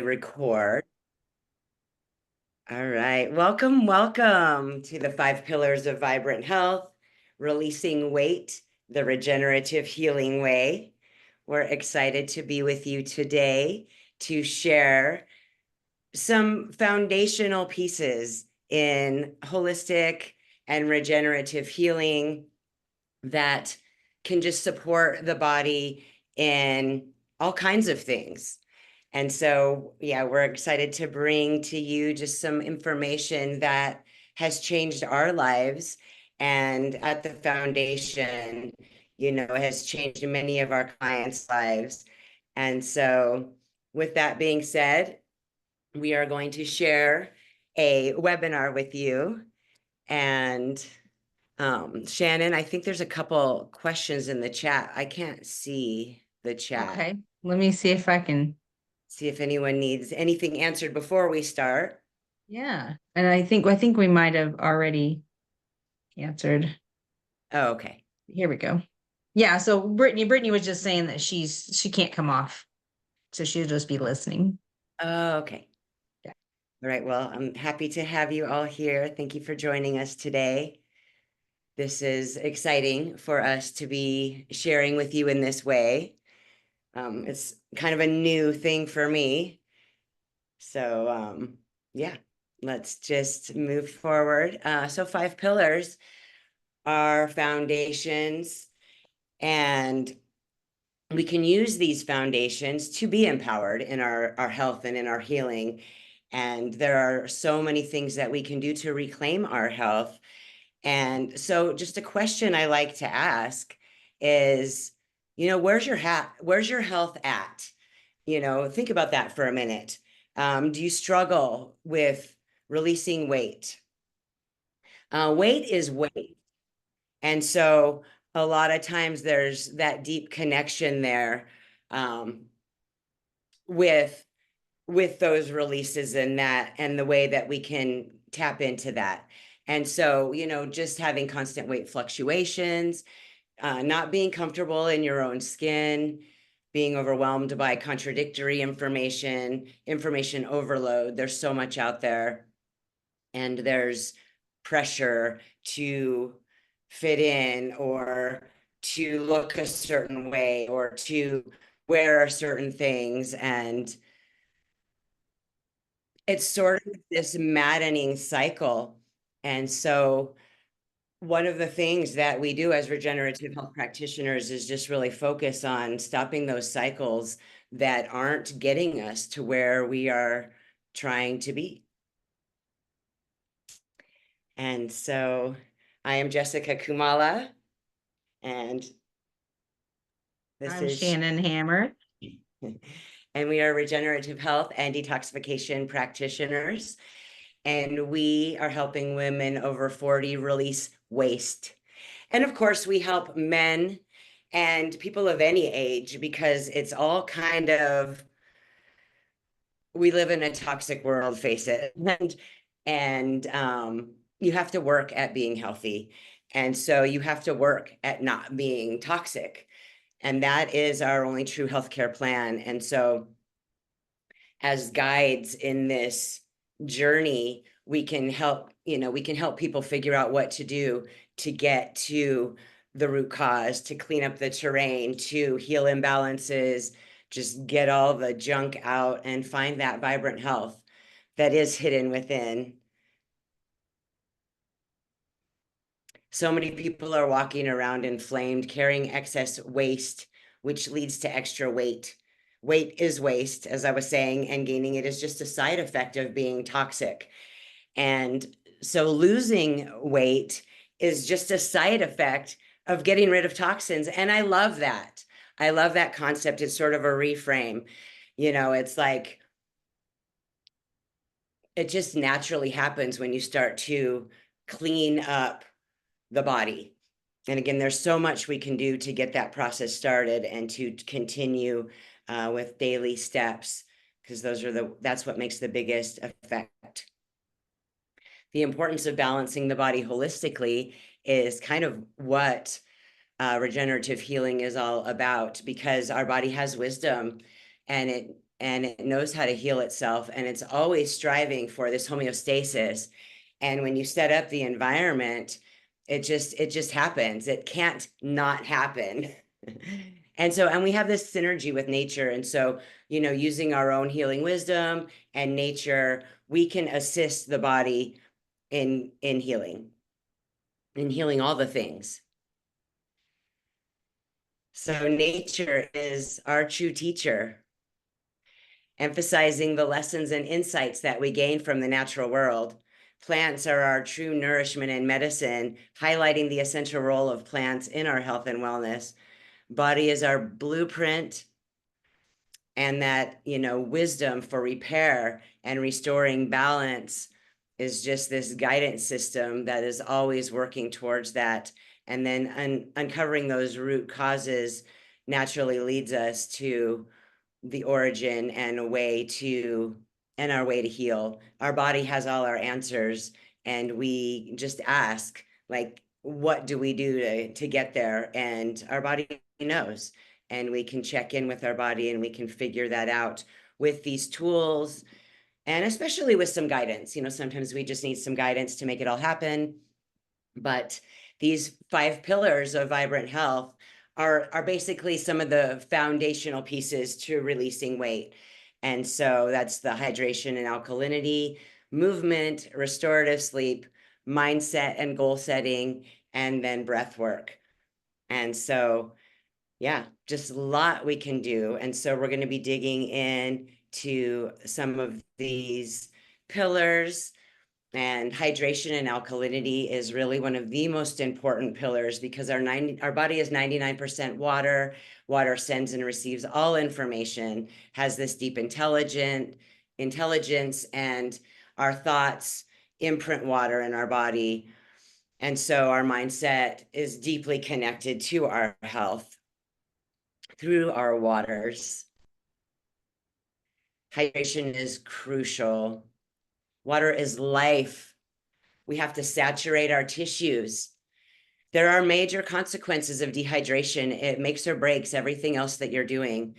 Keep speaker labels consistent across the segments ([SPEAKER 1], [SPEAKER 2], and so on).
[SPEAKER 1] record. All right. Welcome to the 5 pillars of vibrant health, releasing weight, the regenerative healing way. We're excited to be with you today to share some foundational pieces in holistic and regenerative healing that can just support the body in all kinds of things. And so, yeah, we're excited to bring to you just some information that has changed our lives. And at the foundation, has changed many of our clients' lives. And so, with that being said, we are going to share a webinar with you. And Shannon, I think there's a couple questions in the chat. I can't see the chat.
[SPEAKER 2] Okay, let me see if I can.
[SPEAKER 1] See if anyone needs anything answered before we start.
[SPEAKER 2] Yeah, and I think we might have already answered.
[SPEAKER 1] Oh, okay.
[SPEAKER 2] Here we go. Yeah, so Brittany was just saying that she can't come off, so she'll just be listening.
[SPEAKER 1] Oh, okay.
[SPEAKER 2] Yeah.
[SPEAKER 1] All right. Well, I'm happy to have you all here. Thank you for joining us today. This is exciting for us to be sharing with you in this way. It's kind of a new thing for me. So, yeah, let's just move forward. So 5 pillars are foundations, and we can use these foundations to be empowered in our health and in our healing. And there are so many things that we can do to reclaim our health. And so just a question I like to ask is, where's your health at? Think about that for a minute. Do you struggle with releasing weight? Weight is weight. And so a lot of times there's that deep connection there, with those releases and the way that we can tap into that. And so, just having constant weight fluctuations, not being comfortable in your own skin, being overwhelmed by contradictory information overload. There's so much out there, and there's pressure to fit in or to look a certain way or to wear certain things. And it's sort of this maddening cycle. And so one of the things that we do as regenerative health practitioners is just really focus on stopping those cycles that aren't getting us to where we are trying to be. And so I am Jessica Kumala, and this
[SPEAKER 2] I'm
[SPEAKER 1] is
[SPEAKER 2] Shannon Hammer.
[SPEAKER 1] and we are regenerative health and detoxification practitioners. And we are helping women over 40 release waste. And of course, we help men and people of any age, because it's all kind of, we live in a toxic world, face it. And you have to work at being healthy. And so you have to work at not being toxic. And that is our only true healthcare plan. And so as guides in this journey, we can help people figure out what to do to get to the root cause, to clean up the terrain, to heal imbalances, just get all the junk out and find that vibrant health that is hidden within. So many people are walking around inflamed, carrying excess waste, which leads to extra weight. Weight is waste, as I was saying, and gaining it is just a side effect of being toxic. And so losing weight is just a side effect of getting rid of toxins. And I love that. I love that concept. It's sort of a reframe. It's like it just naturally happens when you start to clean up the body. And again, there's so much we can do to get that process started and to continue with daily steps, because that's what makes the biggest effect. The importance of balancing the body holistically is kind of what regenerative healing is all about, because our body has wisdom, and and it knows how to heal itself, and it's always striving for this homeostasis. And when you set up the environment, it just happens. It can't not happen. And we have this synergy with nature. And so, using our own healing wisdom and nature, we can assist the body in healing all the things. So nature is our true teacher, emphasizing the lessons and insights that we gain from the natural world. Plants are our true nourishment and medicine, highlighting the essential role of plants in our health and wellness. Body is our blueprint, and that, wisdom for repair and restoring balance is just this guidance system that is always working towards that. And then uncovering those root causes naturally leads us to the origin and our way to heal. Our body has all our answers, and we just ask, like, what do we do to get there? And our body knows, and we can check in with our body, and we can figure that out with these tools, and especially with some guidance. Sometimes we just need some guidance to make it all happen. But these 5 pillars of vibrant health are basically some of the foundational pieces to releasing weight. And so that's the hydration and alkalinity, movement, restorative sleep, mindset and goal setting, and then breath work. And so, yeah, just a lot we can do. And so we're going to be digging in to some of these pillars. And hydration and alkalinity is really one of the most important pillars, because our body is 99% water. Water sends and receives all information, has this deep intelligence, and our thoughts imprint water in our body. And so our mindset is deeply connected to our health through our waters. Hydration is crucial. Water is life. We have to saturate our tissues. There are major consequences of dehydration. It makes or breaks everything else that you're doing.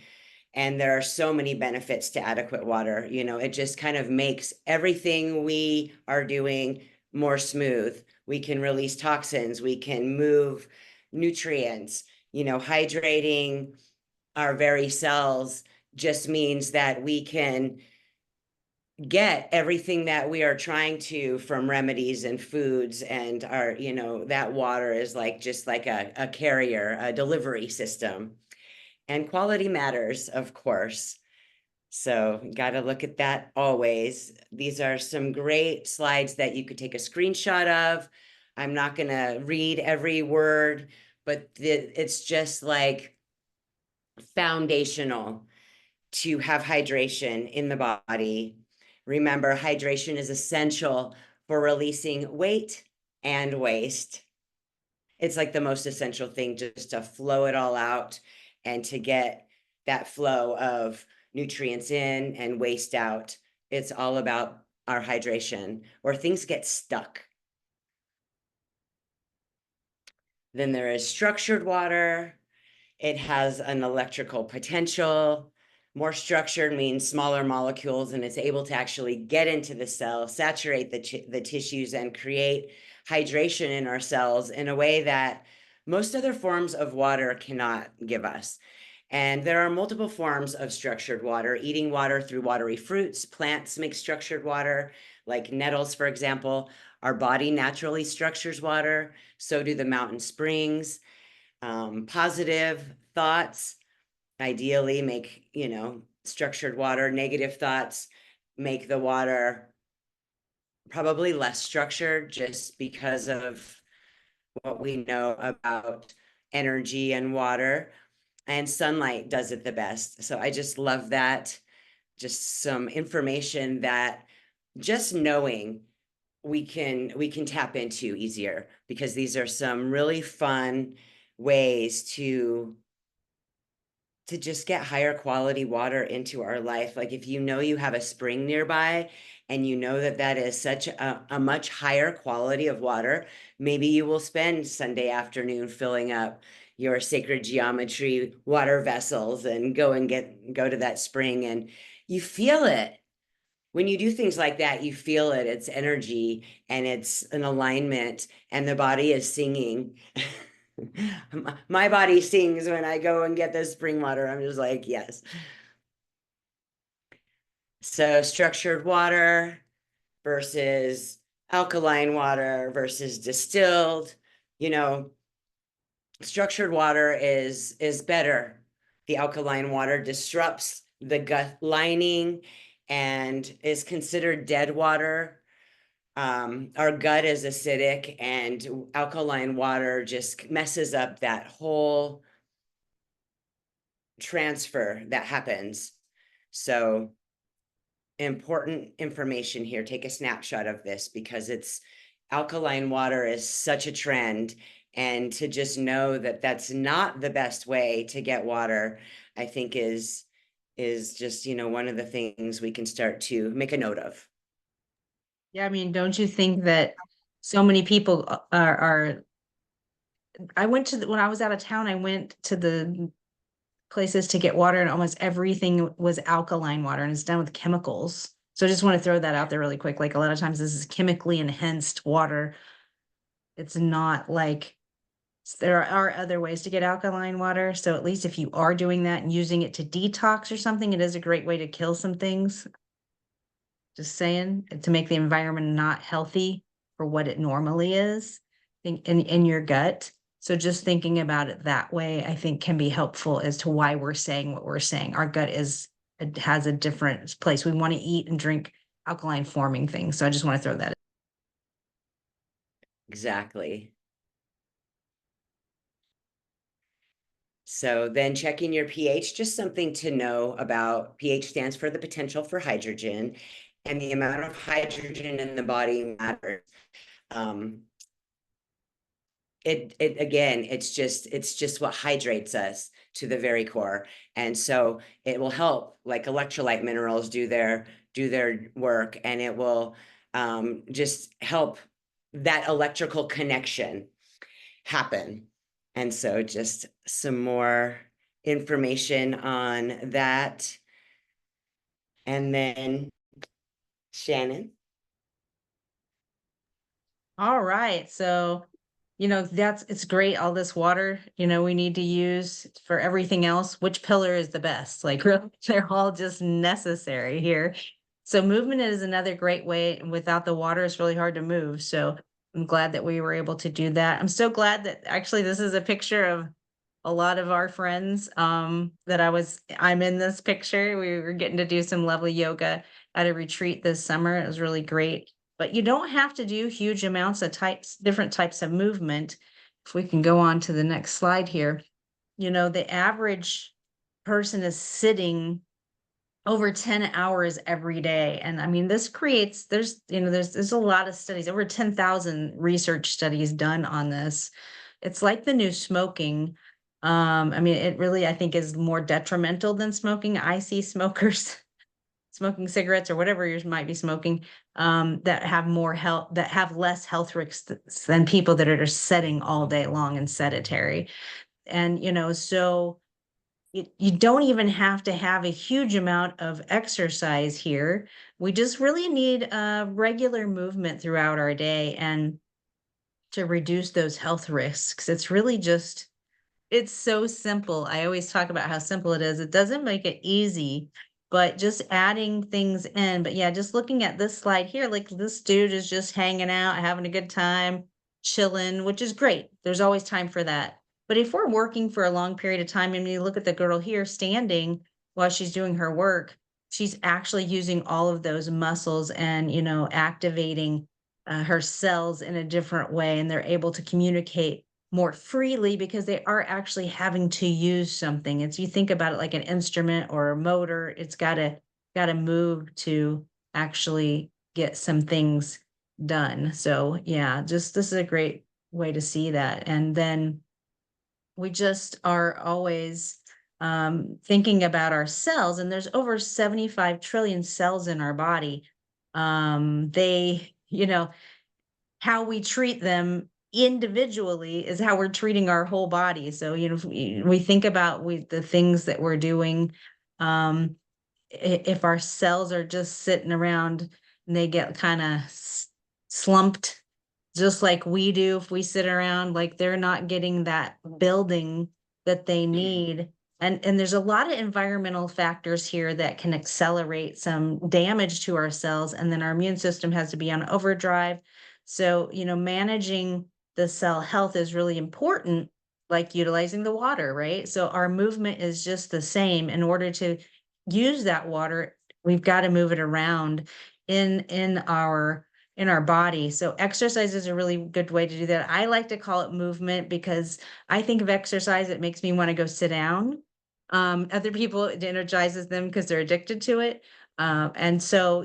[SPEAKER 1] And there are so many benefits to adequate water. It just kind of makes everything we are doing more smooth. We can release toxins, we can move nutrients. Hydrating our very cells just means that we can get everything that we are trying to from remedies and foods, and that water is like just like a carrier, a delivery system. And quality matters, of course. So got to look at that always. These are some great slides that you could take a screenshot of. I'm not going to read every word, but it's just like foundational to have hydration in the body. Remember, hydration is essential for releasing weight and waste. It's like the most essential thing, just to flow it all out and to get that flow of nutrients in and waste out. It's all about our hydration, or things get stuck. Then there is structured water. It has an electrical potential. More structured means smaller molecules, and it's able to actually get into the cell, saturate the tissues, and create hydration in our cells in a way that most other forms of water cannot give us. And there are multiple forms of structured water. Eating water through watery fruits. Plants make structured water, like nettles, for example. Our body naturally structures water. So do the mountain springs. Positive thoughts ideally make, structured water. Negative thoughts make the water probably less structured, just because of what we know about energy and water. And sunlight does it the best. So I just love that. Just some information that, just knowing, we can tap into easier, because these are some really fun ways to just get higher quality water into our life. Like, if you have a spring nearby, and that is such a much higher quality of water, maybe you will spend Sunday afternoon filling up your sacred geometry water vessels and go to that spring, and You feel it. When you do things like that, you feel it. It's energy and it's an alignment, and the body is singing. My body sings when I go and get the spring water. I'm just like, yes. So, structured water versus alkaline water versus distilled, you know, structured water is better. The alkaline water disrupts the gut lining and is considered dead water. Our gut is acidic, and alkaline water just messes up that whole transfer that happens. So, important information here. Take a snapshot of this because it's alkaline water is such a trend. And to just know that that's not the best way to get water, I think is just, one of the things we can start to make a note of.
[SPEAKER 2] Yeah, I mean, don't you think that so many people are I went to when I was out of town, I went to the places to get water, and almost everything was alkaline water, and it's done with chemicals. So I just want to throw that out there really quick. Like a lot of times this is chemically enhanced water. It's not like there are other ways to get alkaline water. So at least if you are doing that and using it to detox or something, it is a great way to kill some things. Just saying, to make the environment not healthy for what it normally is in your gut. So just thinking about it that way, I think can be helpful as to why we're saying what we're saying. Our gut it has a different place. We want to eat and drink alkaline forming things. So I just want to throw that.
[SPEAKER 1] Exactly. So then checking your pH, just something to know about. pH stands for the potential for hydrogen, and the amount of hydrogen in the body matters. Um, it again, it's just what hydrates us to the very core. And so it will help, like electrolyte minerals do their work, and it will just help that electrical connection happen. And so just some more information on that. And then Shannon.
[SPEAKER 2] All right. So, it's great. All this water, we need to use for everything else. Which pillar is the best? Like, really, they're all just necessary here. So, movement is another great way. And without the water, it's really hard to move. So, I'm glad that we were able to do that. I'm so glad that actually this is a picture of a lot of our friends that I'm in this picture. We were getting to do some lovely yoga at a retreat this summer. It was really great, but you don't have to do huge amounts of different types of movement. If we can go on to the next slide here, the average person is sitting over 10 hours every day. And I mean, this creates, there's a lot of studies, over 10,000 research studies done on this. It's like the new smoking. I mean, it really, I think, is more detrimental than smoking. I see smokers smoking cigarettes or whatever you might be smoking, that have more health, that have less health risks than people that are just sitting all day long and sedentary. And, so you don't even have to have a huge amount of exercise here. We just really need regular movement throughout our day and to reduce those health risks. It's so simple. I always talk about how simple it is. It doesn't make it easy, but just adding things in. But yeah, just looking at this slide here, like this dude is just hanging out, having a good time, chilling, which is great. There's always time for that. But if we're working for a long period of time and you look at the girl here standing while she's doing her work, she's actually using all of those muscles and, activating her cells in a different way. And they're able to communicate more freely because they are actually having to use something. It's you think about it like an instrument or a motor, it's gotta move to actually get some things done. So yeah, just this is a great way to see that. And then we just are always thinking about our cells, and there's over 75 trillion cells in our body. They, how we treat them individually is how we're treating our whole body. So, if we think about the things that we're doing, um, if our cells are just sitting around and they get kind of slumped, just like we do if we sit around, like they're not getting that building that they need. And there's a lot of environmental factors here that can accelerate some damage to our cells, and then our immune system has to be on overdrive. So, managing the cell health is really important, like utilizing the water, right? So our movement is just the same. In order to use that water, we've got to move it around in our body. So exercise is a really good way to do that. I like to call it movement because I think of exercise, it makes me want to go sit down. Other people, it energizes them because they're addicted to it. And so,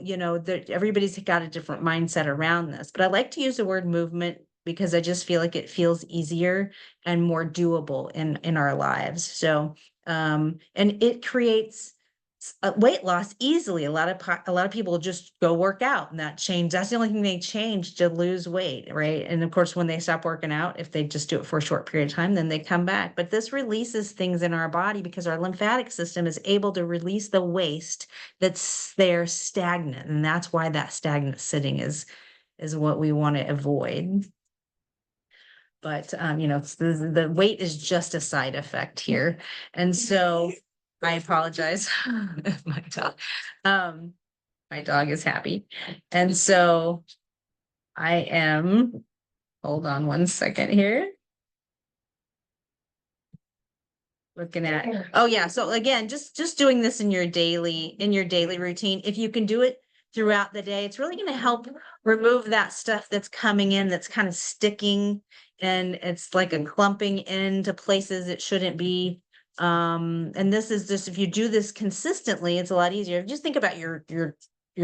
[SPEAKER 2] everybody's got a different mindset around this, but I like to use the word movement because I just feel like it feels easier and more doable in our lives. So, and it creates weight loss easily. A lot of people just go work out, and that's the only thing they change to lose weight, right? And of course, when they stop working out, if they just do it for a short period of time, then they come back. But this releases things in our body because our lymphatic system is able to release the waste that's there stagnant, and that's why that stagnant sitting is what we want to avoid. But the weight is just a side effect here. And so I apologize if um my dog is happy. And so I am, hold on one second here. Looking at, oh yeah, so again, just doing this in your daily routine. If you can do it throughout the day, it's really going to help remove that stuff that's coming in that's kind of sticking, and it's like a clumping into places it shouldn't be. And this is just, if you do this consistently, it's a lot easier. Just think about your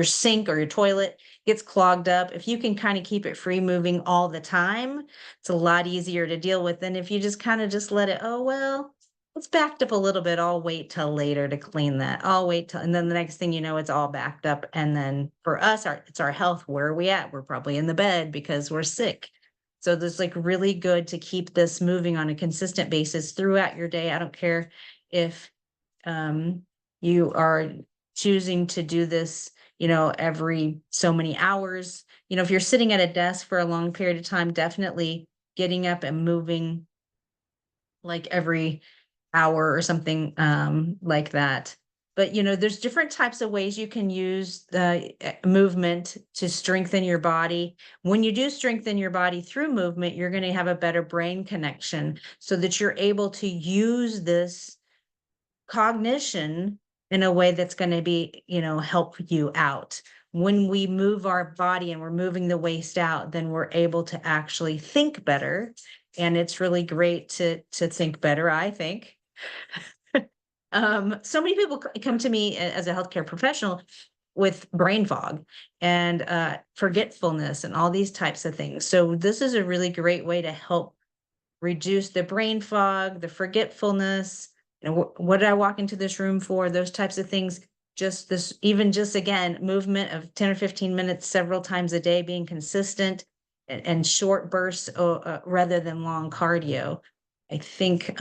[SPEAKER 2] sink or your toilet gets clogged up. If you can kind of keep it free moving all the time, it's a lot easier to deal with than if you just kind of just let it, oh well, it's backed up a little bit. I'll wait till later to clean that. I'll wait till, and then the next thing you know, it's all backed up. And then for us, it's our health. Where are we at? We're probably in the bed because we're sick. So this like really good to keep this moving on a consistent basis throughout your day. I don't care if um, you are choosing to do this, every so many hours. If you're sitting at a desk for a long period of time, definitely getting up and moving like every hour or something like that. But there's different types of ways you can use the movement to strengthen your body. When you do strengthen your body through movement, you're going to have a better brain connection so that you're able to use this cognition in a way that's going to be, help you out. When we move our body and we're moving the waste out, then we're able to actually think better. And it's really great to think better, I think. So many people come to me as a healthcare professional with brain fog and forgetfulness and all these types of things. So this is a really great way to help reduce the brain fog, the forgetfulness. What did I walk into this room for? Those types of things. Just this, even just again, movement of 10 or 15 minutes several times a day, being consistent and short bursts rather than long cardio. I think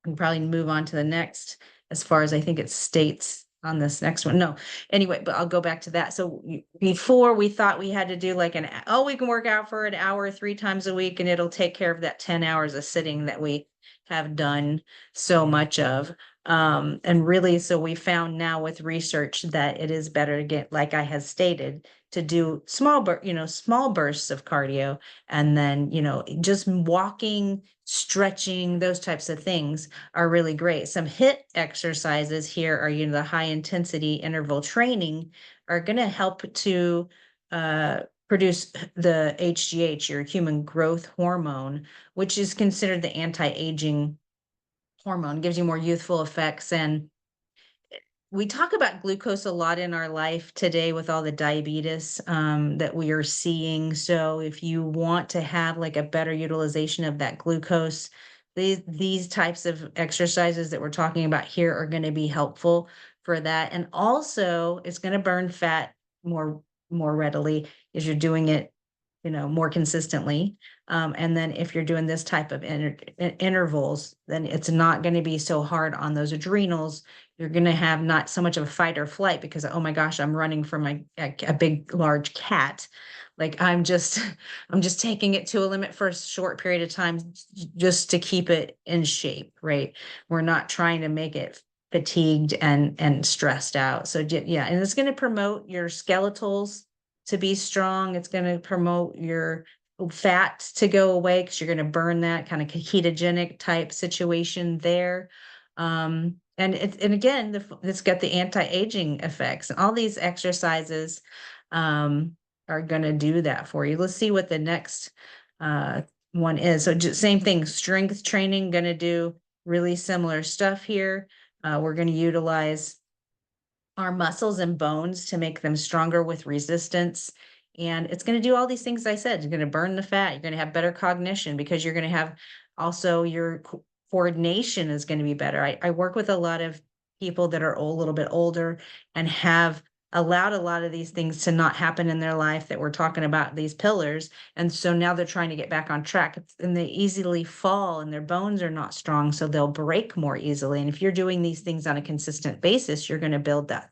[SPEAKER 2] and probably move on to the next, as far as I think it states on this next one. No, anyway, but I'll go back to that. So before we thought we had to do like we can work out for an hour 3 times a week and it'll take care of that 10 hours of sitting that we have done so much of. And really, so we found now with research that it is better to get, like I had stated, to do small bursts of cardio, and then, just walking, stretching, those types of things are really great. Some HIIT exercises here are, the high intensity interval training are going to help to produce the HGH, your human growth hormone, which is considered the anti-aging hormone, gives you more youthful effects. And we talk about glucose a lot in our life today with all the diabetes that we are seeing. So if you want to have like a better utilization of that glucose, these types of exercises that we're talking about here are going to be helpful for that. And also it's going to burn fat more readily as you're doing it more consistently. And then if you're doing this type of intervals, then it's not going to be so hard on those adrenals. You're going to have not so much of a fight or flight because, oh my gosh, I'm running from a big, large cat. Like I'm just taking it to a limit for a short period of time just to keep it in shape, right? We're not trying to make it fatigued and stressed out. So yeah, and it's going to promote your skeletals to be strong. It's going to promote your fat to go away because you're going to burn that kind of ketogenic type situation there. And again, it's got the anti-aging effects, and all these exercises are going to do that for you. Let's see what the next one is. So just same thing, strength training, going to do really similar stuff here. We're going to utilize our muscles and bones to make them stronger with resistance. And it's going to do all these things I said. You're going to burn the fat. You're going to have better cognition because you're going to have also your coordination is going to be better. I work with a lot of people that are a little bit older and have allowed a lot of these things to not happen in their life that we're talking about, these pillars. And so now they're trying to get back on track, and they easily fall and their bones are not strong. So they'll break more easily. And if you're doing these things on a consistent basis, you're going to build that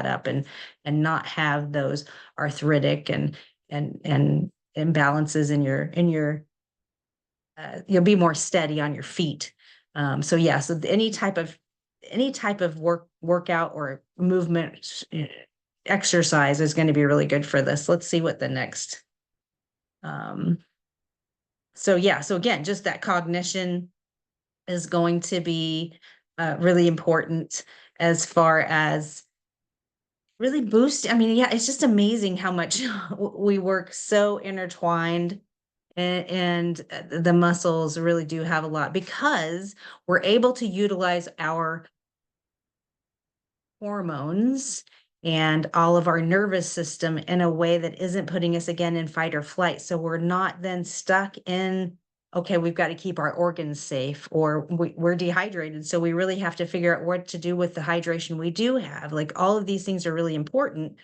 [SPEAKER 2] up and not have those arthritic and imbalances in your you'll be more steady on your feet. So yeah, so any type of workout or movement exercise is going to be really good for this. Let's see what the next. So yeah, so again, just that cognition is going to be really important as far as really boost. I mean, yeah, it's just amazing how much we work so intertwined, and the muscles really do have a lot because we're able to utilize our hormones and all of our nervous system in a way that isn't putting us again in fight or flight. So we're not then stuck in, okay, we've got to keep our organs safe, or we're dehydrated. So we really have to figure out what to do with the hydration we do have. Like all of these things are really important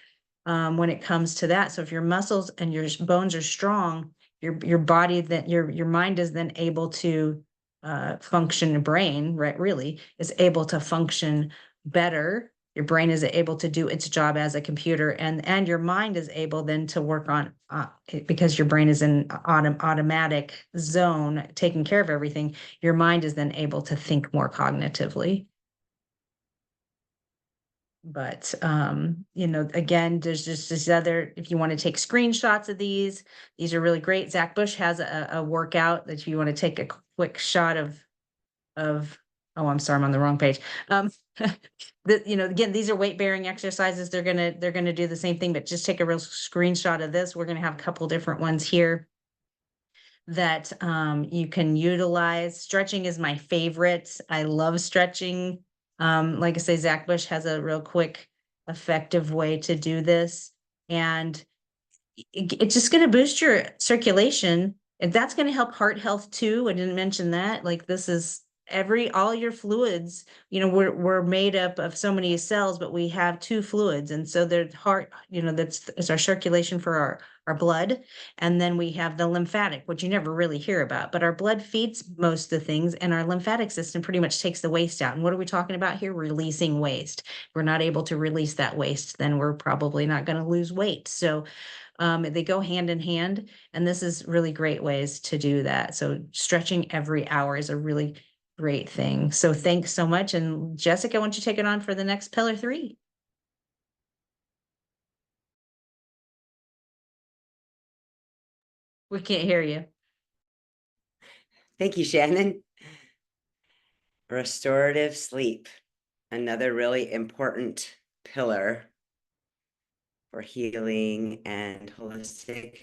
[SPEAKER 2] when it comes to that. So if your muscles and your bones are strong, your body, that your mind is then able to function, brain, right, really is able to function better. Your brain is able to do its job as a computer, and your mind is able then to work on because your brain is in automatic zone taking care of everything. Your mind is then able to think more cognitively. But again, there's just this other, if you want to take screenshots of these are really great. Zach Bush has a workout that you want to take a quick shot of. Oh, I'm sorry, I'm on the wrong page. Again, these are weight bearing exercises. They're gonna do the same thing, but just take a real screenshot of this. We're gonna have a couple different ones here that you can utilize. Stretching is my favorite. I love stretching. Like I say, Zach Bush has a real quick, effective way to do this. And it's just going to boost your circulation, and that's going to help heart health too. I didn't mention that. Like this is all your fluids, we're made up of so many cells, but we have two fluids. And so there's heart, that's our circulation for our blood. And then we have the lymphatic, which you never really hear about, but our blood feeds most of the things, and our lymphatic system pretty much takes the waste out. And what are we talking about here? Releasing waste. If we're not able to release that waste, then we're probably not going to lose weight. So they go hand in hand, and this is really great ways to do that. So stretching every hour is a really great thing. So thanks so much. And Jessica, why don't you take it on for the next pillar 3? We can't hear you.
[SPEAKER 1] Thank you, Shannon. Restorative sleep, another really important pillar for healing and holistic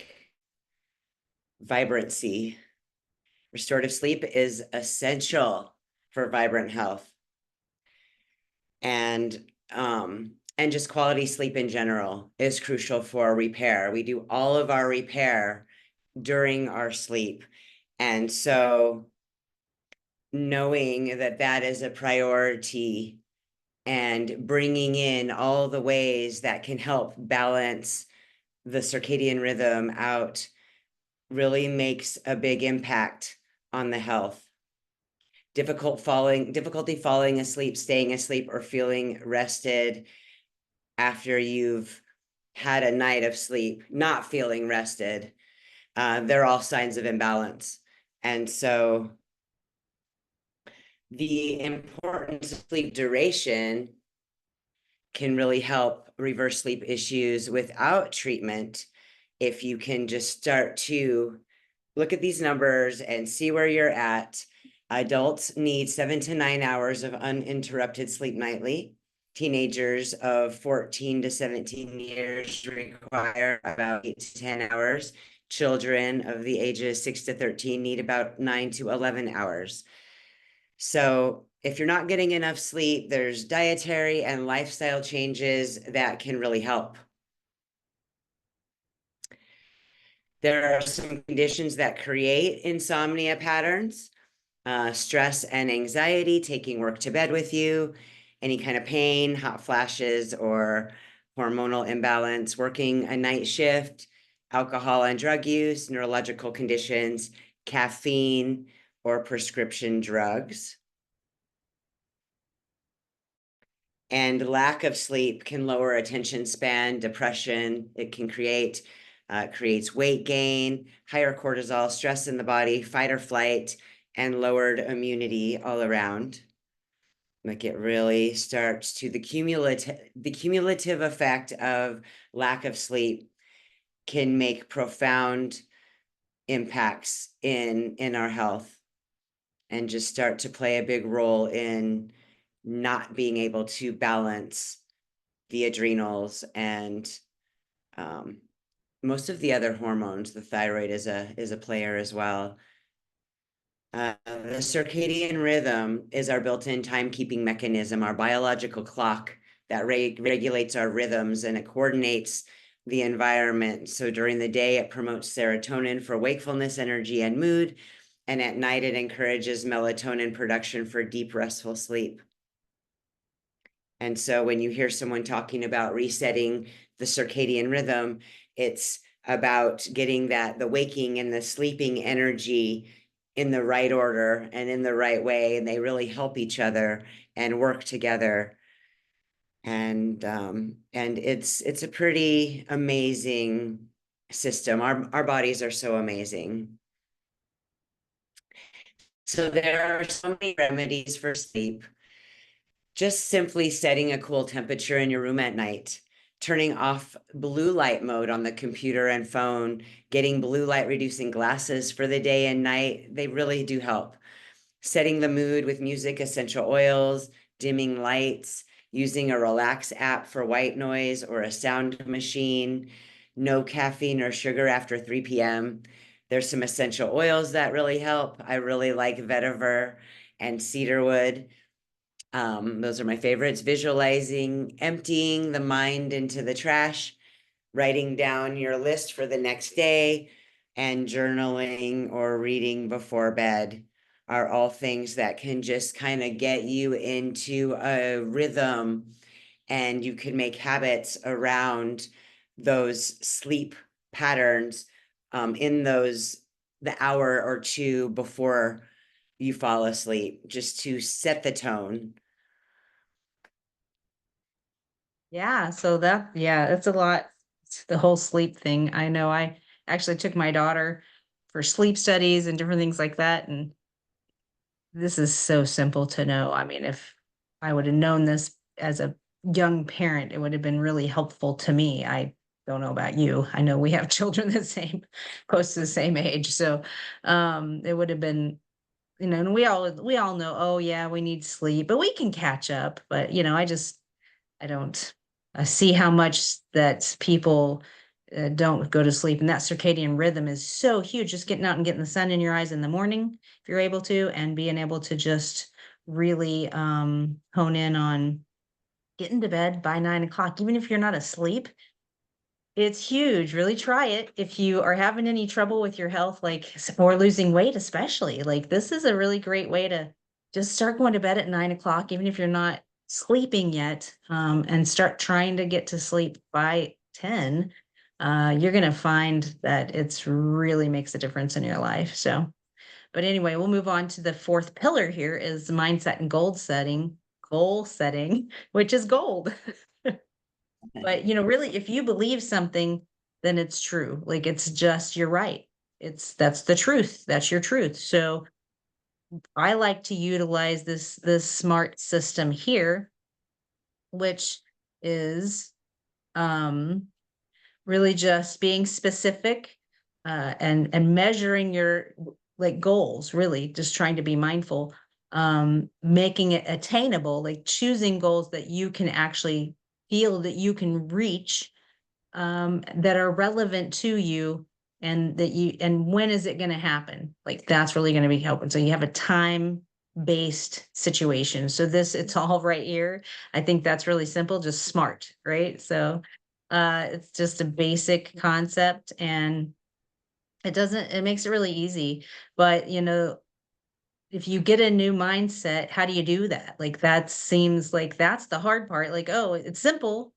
[SPEAKER 1] vibrancy. Restorative sleep is essential for vibrant health and just quality sleep in general is crucial for repair. We do all of our repair during our sleep. And so knowing that that is a priority and bringing in all the ways that can help balance the circadian rhythm out really makes a big impact on the health. Difficulty falling asleep, staying asleep, or feeling rested after you've had a night of sleep, not feeling rested, they're all signs of imbalance. And so the importance of sleep duration can really help reverse sleep issues without treatment if you can just start to look at these numbers and see where you're at. Adults need 7 to 9 hours of uninterrupted sleep nightly. Teenagers of 14 to 17 years require about 8 to 10 hours. Children of the ages 6 to 13 need about 9 to 11 hours. So if you're not getting enough sleep, there's dietary and lifestyle changes that can really help. There are some conditions that create insomnia patterns, stress and anxiety, taking work to bed with you, any kind of pain, hot flashes, or hormonal imbalance, working a night shift, alcohol and drug use, neurological conditions, caffeine, or prescription drugs. And lack of sleep can lower attention span, depression. It can creates weight gain, higher cortisol, stress in the body, fight or flight, and lowered immunity all around. Like it really starts to the cumulative effect of lack of sleep can make profound impacts in our health and just start to play a big role in not being able to balance the adrenals and most of the other hormones. The thyroid is a player as well. The circadian rhythm is our built-in timekeeping mechanism, our biological clock that regulates our rhythms, and it coordinates the environment. So during the day, it promotes serotonin for wakefulness, energy, and mood. And at night, it encourages melatonin production for deep, restful sleep. And so when you hear someone talking about resetting the circadian rhythm, it's about getting the waking and the sleeping energy in the right order and in the right way, and they really help each other and work together. And it's a pretty amazing system. Our bodies are so amazing. So there are so many remedies for sleep. Just simply setting a cool temperature in your room at night, turning off blue light mode on the computer and phone, getting blue light reducing glasses for the day and night, they really do help. Setting the mood with music, essential oils, dimming lights, using a relax app for white noise or a sound machine, no caffeine or sugar after 3 p.m. There's some essential oils that really help. I really like vetiver and cedarwood. Those are my favorites. Visualizing, emptying the mind into the trash, writing down your list for the next day, and journaling or reading before bed are all things that can just kind of get you into a rhythm, and you can make habits around those sleep patterns in the hour or two before you fall asleep, just to set the tone.
[SPEAKER 2] Yeah, so yeah, it's a lot. It's the whole sleep thing. I know I actually took my daughter for sleep studies and different things like that. And this is so simple to know. I mean, if I would have known this as a young parent, it would have been really helpful to me. I don't know about you. I know we have children the same, close to the same age. So it would have been, and we all know, oh yeah, we need sleep, but we can catch up. But I don't see how much that people don't go to sleep. And that circadian rhythm is so huge. Just getting out and getting the sun in your eyes in the morning, if you're able to, and being able to just really hone in on getting to bed by 9 o'clock, even if you're not asleep. It's huge. Really try it. If you are having any trouble with your health, or losing weight, especially, like this is a really great way to just start going to bed at 9 o'clock, even if you're not sleeping yet, and start trying to get to sleep by 10. you're going to find that it's really makes a difference in your life. So, but anyway, we'll move on to the fourth pillar here is mindset and goal setting, which is gold. But, really, if you believe something, then it's true. Like it's just, you're right. That's the truth. That's your truth. So I like to utilize this smart system here, which is um really just being specific and measuring your like goals, really just trying to be mindful, making it attainable, like choosing goals that you can actually feel that you can reach, that are relevant to you, and when is it going to happen, like that's really going to be helping. So you have a time based situation. So it's all right here. I think that's really simple, just smart, right? So it's just a basic concept, and it makes it really easy. But if you get a new mindset, how do you do that? Like that seems like that's the hard part. Like, oh, it's simple,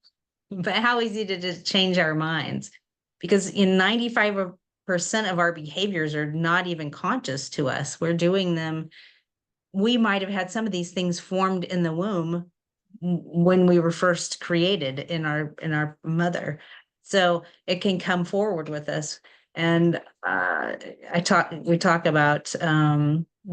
[SPEAKER 2] but how easy to just change our minds? Because in 95% of our behaviors are not even conscious to us. We're doing them. We might have had some of these things formed in the womb when we were first created in our mother. So it can come forward with us. And we talk about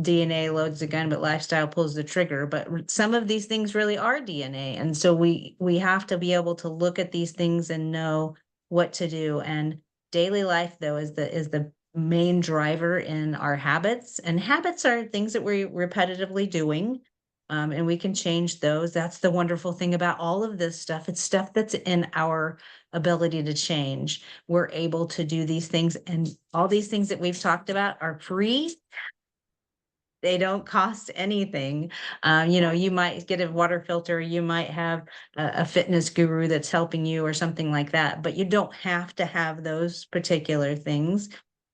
[SPEAKER 2] DNA loads the gun, but lifestyle pulls the trigger. But some of these things really are DNA. And so we have to be able to look at these things and know what to do. And daily life, though, is the main driver in our habits. And habits are things that we're repetitively doing, and we can change those. That's the wonderful thing about all of this stuff. It's stuff that's in our ability to change. We're able to do these things, and all these things that we've talked about are free. They don't cost anything. You might get a water filter, you might have a fitness guru that's helping you or something like that, but you don't have to have those particular things.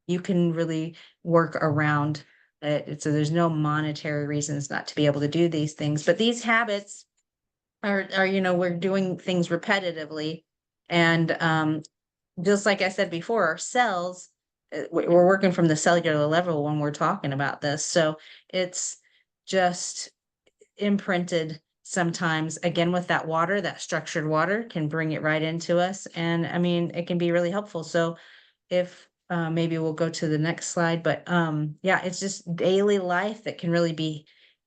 [SPEAKER 2] You can really work around it. So there's no monetary reasons not to be able to do these things. But these habits are we're doing things repetitively. And just like I said before, our cells, we're working from the cellular level when we're talking about this. So it's just imprinted sometimes, again, with that water, that structured water can bring it right into us. And I mean, it can be really helpful. So if maybe we'll go to the next slide, but yeah, it's just daily life that can really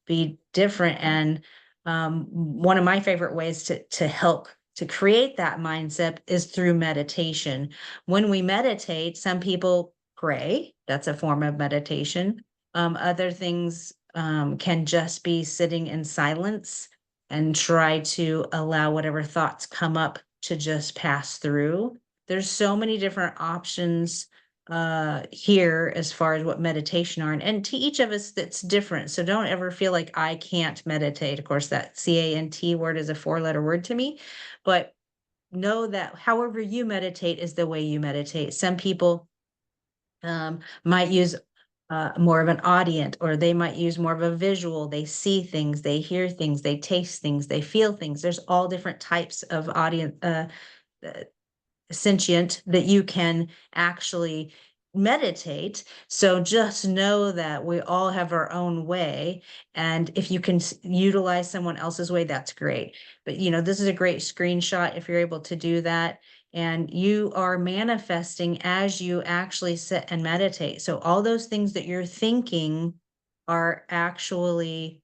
[SPEAKER 2] be different. And one of my favorite ways to help to create that mindset is through meditation. When we meditate, some people pray, that's a form of meditation. Other things can just be sitting in silence and try to allow whatever thoughts come up to just pass through. There's so many different options here as far as what meditation are, and to each of us that's different. So don't ever feel like I can't meditate. Of course, that CANT word is a 4-letter word to me, but know that however you meditate is the way you meditate. Some people might use more of an audient, or they might use more of a visual. They see things, they hear things, they taste things, they feel things. There's all different types of audience, sentient, that you can actually meditate. So just know that we all have our own way. And if you can utilize someone else's way, that's great. But this is a great screenshot if you're able to do that. And you are manifesting as you actually sit and meditate. So all those things that you're thinking are actually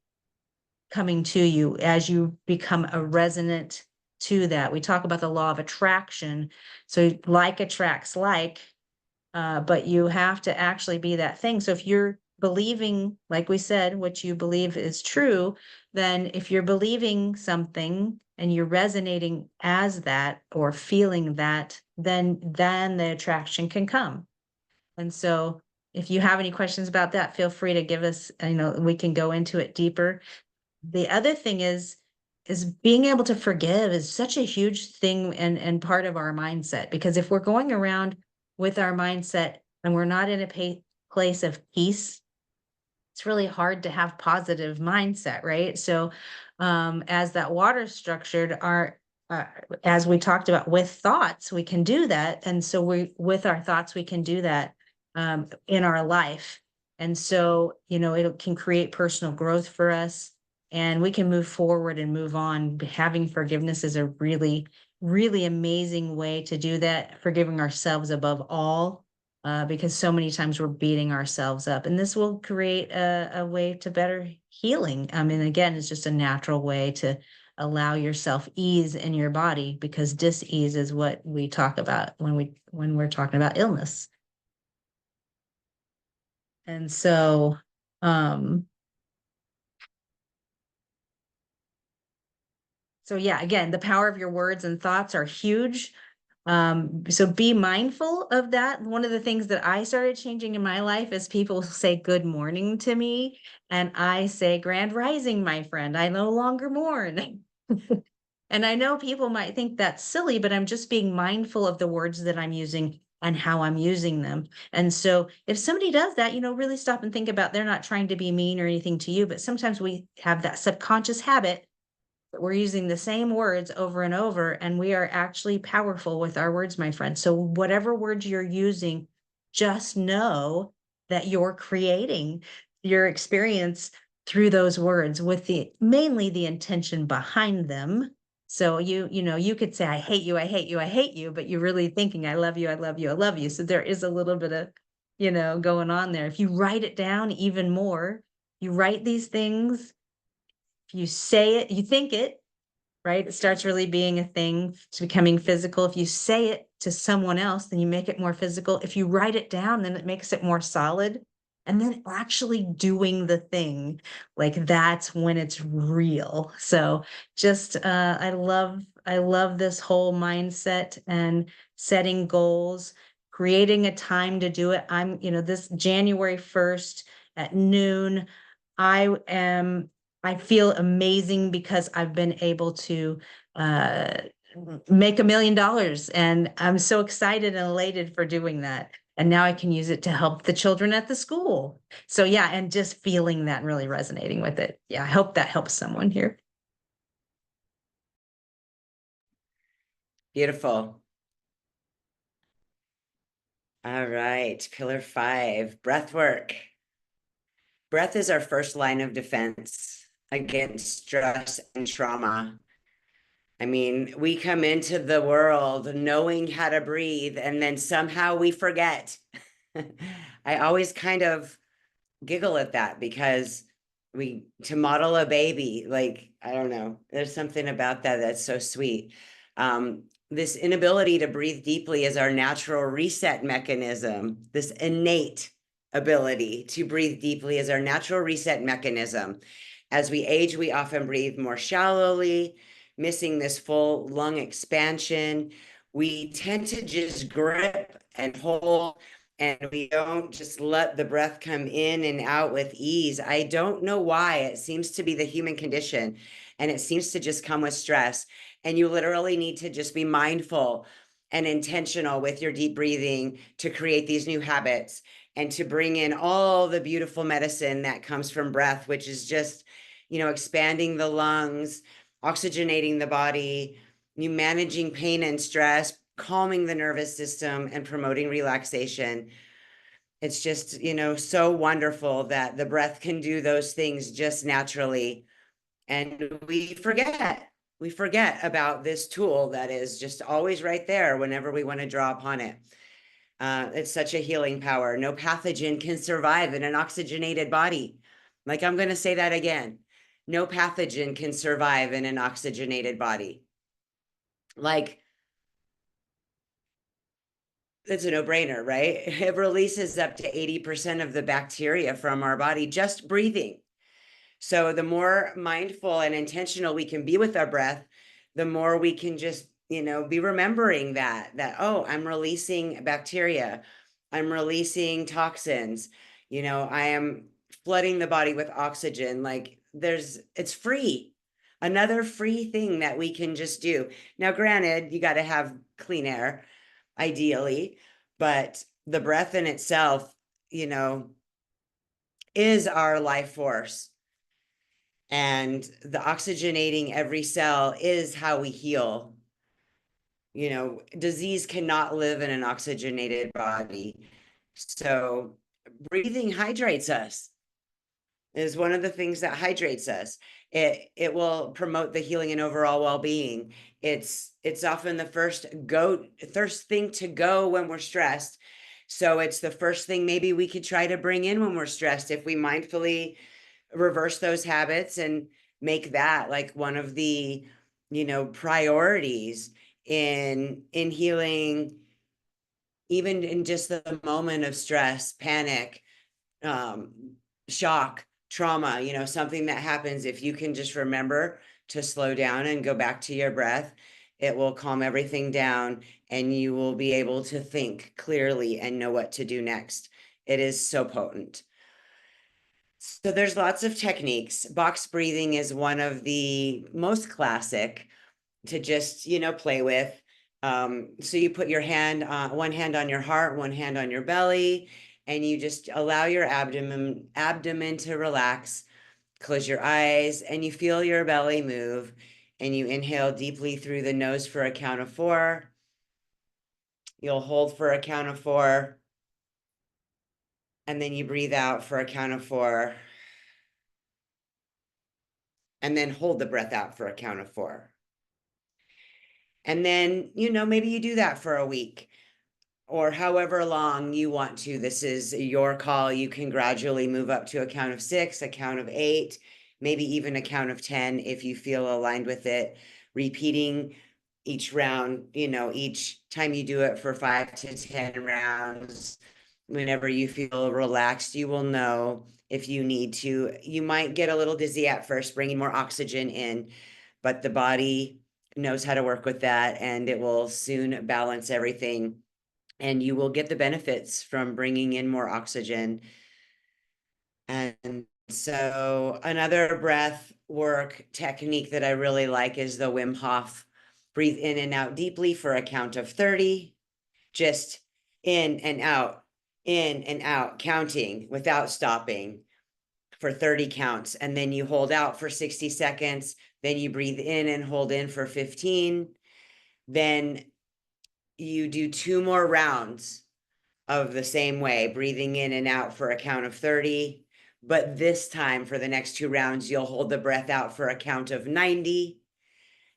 [SPEAKER 2] coming to you as you become a resonant to that. We talk about the law of attraction. So like attracts like, but you have to actually be that thing. So if you're believing, like we said, what you believe is true, then if you're believing something and you're resonating as that or feeling that, then the attraction can come. And so if you have any questions about that, feel free to give us, we can go into it deeper. The other thing is being able to forgive is such a huge thing and part of our mindset, because if we're going around with our mindset and we're not in a place of peace, it's really hard to have positive mindset, right? So as that water structured, uh, as we talked about with thoughts, we can do that. And so with our thoughts, we can do that in our life. And so, it can create personal growth for us and we can move forward and move on. Having forgiveness is a really, really amazing way to do that, forgiving ourselves above all, because so many times we're beating ourselves up. And this will create a way to better healing. I mean, again, it's just a natural way to allow yourself ease in your body, because dis-ease is what we talk about when we're talking about illness. And um so yeah, again, the power of your words and thoughts are huge. So be mindful of that. One of the things that I started changing in my life is people say good morning to me, and I say grand rising, my friend. I no longer mourn. And I know people might think that's silly, but I'm just being mindful of the words that I'm using and how I'm using them. And so if somebody does that, really stop and think about, they're not trying to be mean or anything to you, but sometimes we have that subconscious habit that we're using the same words over and over, and we are actually powerful with our words, my friend. So whatever words you're using, just know that you're creating your experience through those words with the mainly the intention behind them. So you could say, I hate you, I hate you, I hate you, but you're really thinking, I love you, I love you, I love you. So there is a little bit of, going on there. If you write it down even more, you write these things, if you say it, you think it, right? It starts really being a thing to becoming physical. If you say it to someone else, then you make it more physical. If you write it down, then it makes it more solid. And then actually doing the thing, like that's when it's real. So just I love this whole mindset and setting goals, creating a time to do it. This January 1st at noon, I feel amazing because I've been able to uh, make $1 million. And I'm so excited and elated for doing that. And now I can use it to help the children at the school. So, yeah, and just feeling that and really resonating with it. Yeah, I hope that helps someone here.
[SPEAKER 1] Beautiful. All right, pillar 5, breath work. Breath is our first line of defense against stress and trauma. I mean, we come into the world knowing how to breathe, and then somehow we forget. I always kind of giggle at that because to model a baby, like, I don't know, there's something about that that's so sweet. This inability to breathe deeply is our natural reset mechanism. This innate ability to breathe deeply is our natural reset mechanism. As we age, we often breathe more shallowly, missing this full lung expansion. We tend to just grip and hold, and we don't just let the breath come in and out with ease. I don't know why. It seems to be the human condition, and it seems to just come with stress. And you literally need to just be mindful and intentional with your deep breathing to create these new habits and to bring in all the beautiful medicine that comes from breath, which is just, expanding the lungs, oxygenating the body, you managing pain and stress, calming the nervous system, and promoting relaxation. It's just, so wonderful that the breath can do those things just naturally. And we forget about this tool that is just always right there whenever we want to draw upon it. It's such a healing power. No pathogen can survive in an oxygenated body. Like, I'm going to say that again. No pathogen can survive in an oxygenated body. Like, it's a no-brainer, right? It releases up to 80% of the bacteria from our body just breathing. So the more mindful and intentional we can be with our breath, the more we can just, be remembering that, oh, I'm releasing bacteria, I'm releasing toxins, I am flooding the body with oxygen. Like, it's free. Another free thing that we can just do. Now, granted, you got to have clean air, ideally, but the breath in itself, you know, is our life force. And the oxygenating every cell is how we heal. Disease cannot live in an oxygenated body. So breathing hydrates us, is one of the things that hydrates us. It will promote the healing and overall well-being. It's often the first thing to go when we're stressed. So it's the first thing maybe we could try to bring in when we're stressed, if we mindfully reverse those habits and make that like one of the priorities in healing, even in just the moment of stress, panic, um, shock, trauma, something that happens. If you can just remember to slow down and go back to your breath, it will calm everything down and you will be able to think clearly and know what to do next. It is so potent. So there's lots of techniques. Box breathing is one of the most classic to just, play with. So you put your one hand on your heart, one hand on your belly, and you just allow your abdomen to relax. Close your eyes and you feel your belly move, and you inhale deeply through the nose for a count of 4. You'll hold for a count of 4, and then you breathe out for a count of 4, and then hold the breath out for a count of 4. And then, maybe you do that for a week or however long you want to. This is your call. You can gradually move up to a count of 6, a count of 8, maybe even a count of 10 if you feel aligned with it. Repeating each round, each time you do it for 5 to 10 rounds. Whenever you feel relaxed, you will know if you need to. You might get a little dizzy at first, bringing more oxygen in, but the body knows how to work with that, and it will soon balance everything, and you will get the benefits from bringing in more oxygen. And so another breath work technique that I really like is the Wim Hof. Breathe in and out deeply for a count of 30, just in and out, counting without stopping for 30 counts. And then you hold out for 60 seconds. Then you breathe in and hold in for 15. Then you do 2 more rounds of the same way, breathing in and out for a count of 30. But this time, for the next 2 rounds, you'll hold the breath out for a count of 90.